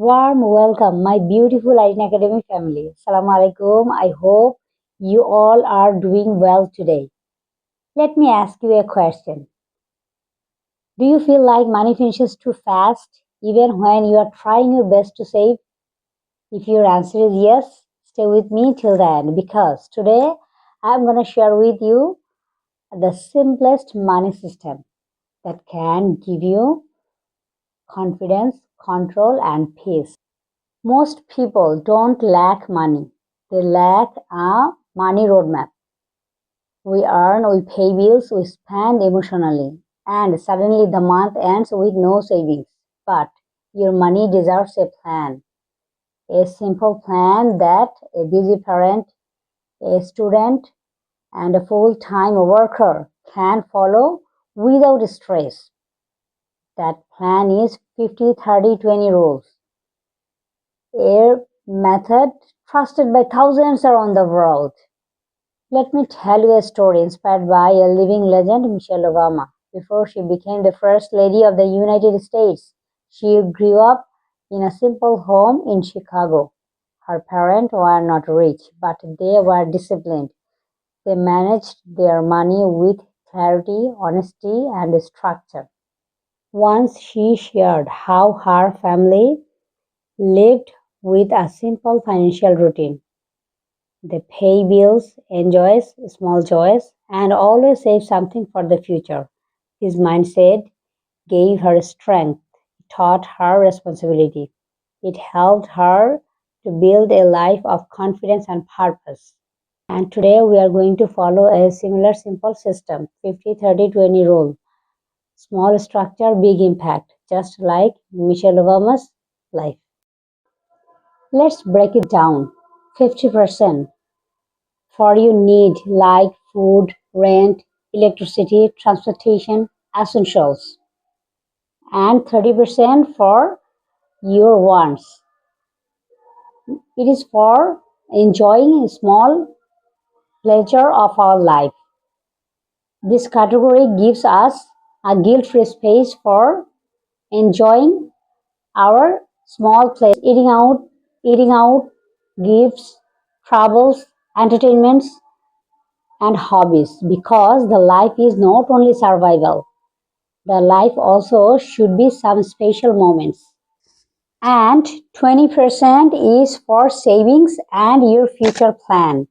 Warm welcome, my beautiful Irin Academy family. Assalamu alaikum. I hope you all are doing well today. Let me ask you a question. Do you feel like money finishes too fast, even when you are trying your best to save? If your answer is yes, stay with me till the end because today I'm going to share with you the simplest money system that can give you confidence, control, and peace. Most people don't lack money, they lack a money roadmap. We earn, we pay bills, we spend emotionally, and suddenly the month ends with no savings. But your money deserves a plan, a simple plan that a busy parent, a student, and a full time worker can follow without stress. That plan is 50-30-20 rules. A method trusted by thousands around the world. Let me tell you a story inspired by a living legend, Michelle Obama. Before she became the First Lady of the United States, she grew up in a simple home in Chicago. Her parents were not rich, but they were disciplined. They managed their money with clarity, honesty, and structure. Once she shared how her family lived with a simple financial routine. They pay bills, enjoy small joys, and always save something for the future. His mindset gave her strength, taught her responsibility. It helped her to build a life of confidence and purpose. And today we are going to follow a similar simple system 50-30-20 rule. Small structure, big impact, just like Michelle Obama's life. Let's break it down. 50% for your need like food, rent, electricity, transportation, essentials, and 30% for your wants. It is for enjoying a small pleasure of our life. This category gives us a guilt-free space for enjoying our small pleasure, eating out, gifts, travels, entertainments, and hobbies because the life is not only survival, the life also should be some special moments. And 20% is for savings and your future plan.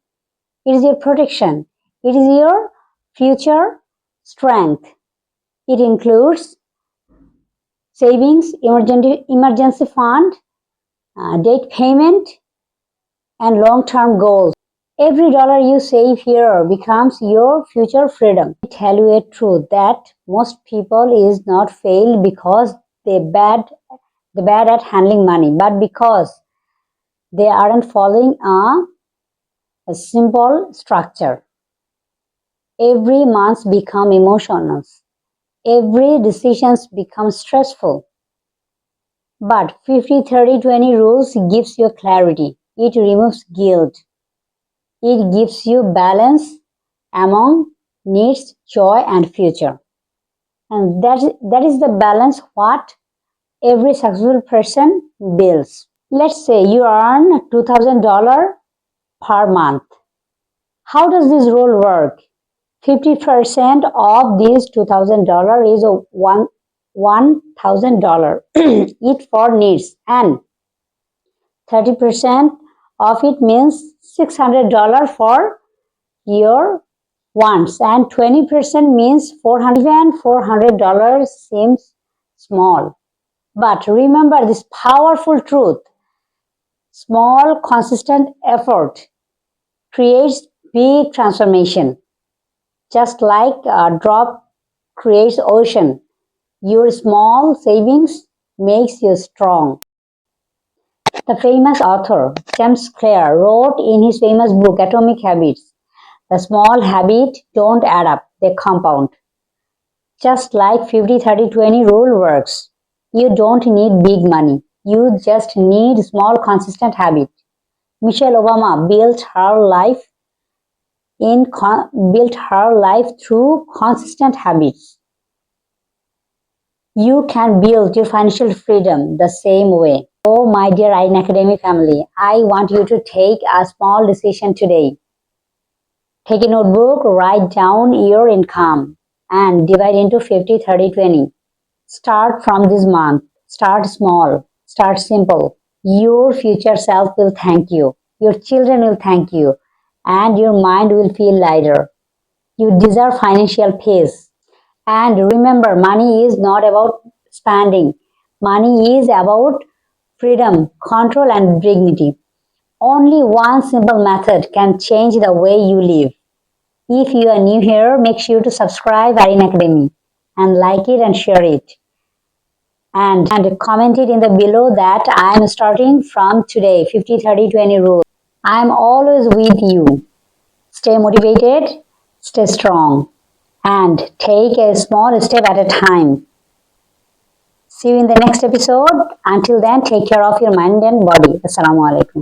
It is your protection. It is your future strength. It includes savings, emergency fund, debt payment, and long-term goals. Every dollar you save here becomes your future freedom. I tell you a truth that most people is not failed because they bad at handling money, but because they aren't following a simple structure. Every month become emotional. Every decisions become stressful. But 50-30-20 rules gives you clarity. It removes guilt. It gives you balance among needs, joy, and future. And that is the balance what every successful person builds. Let's say you earn $2,000 per month. How does this rule work? 50% of this $2,000 is $1,000 each for needs, and 30% of it means $600 for your wants, and 20% means 400. Even $400 seems small, but remember this powerful truth: small consistent effort creates big transformation. Just like a drop creates ocean, your small savings makes you strong. The famous author James Clear wrote in his famous book Atomic Habits, the small habits don't add up, they compound. Just like 50-30-20 rule works. You don't need big money. You just need small consistent habit. Michelle Obama built her life through consistent habits. You can build your financial freedom the same way. Oh, my dear Iron Academy family, I want you to take a small decision today. Take a notebook, write down your income and divide into 50, 30, 20. Start from this month. Start small. Start simple. Your future self will thank you. Your children will thank you. And your mind will feel lighter. You deserve financial peace. And remember, money is not about spending. Money is about freedom, control, and dignity. Only one simple method can change the way you live. If you are new here, make sure to subscribe Irin Academy and like it and share it. And comment it in the below that I am starting from today 50, 30, 20 rule. I am always with you. Stay motivated, stay strong, and take a small step at a time. See you in the next episode. Until then, take care of your mind and body. Assalamu alaikum.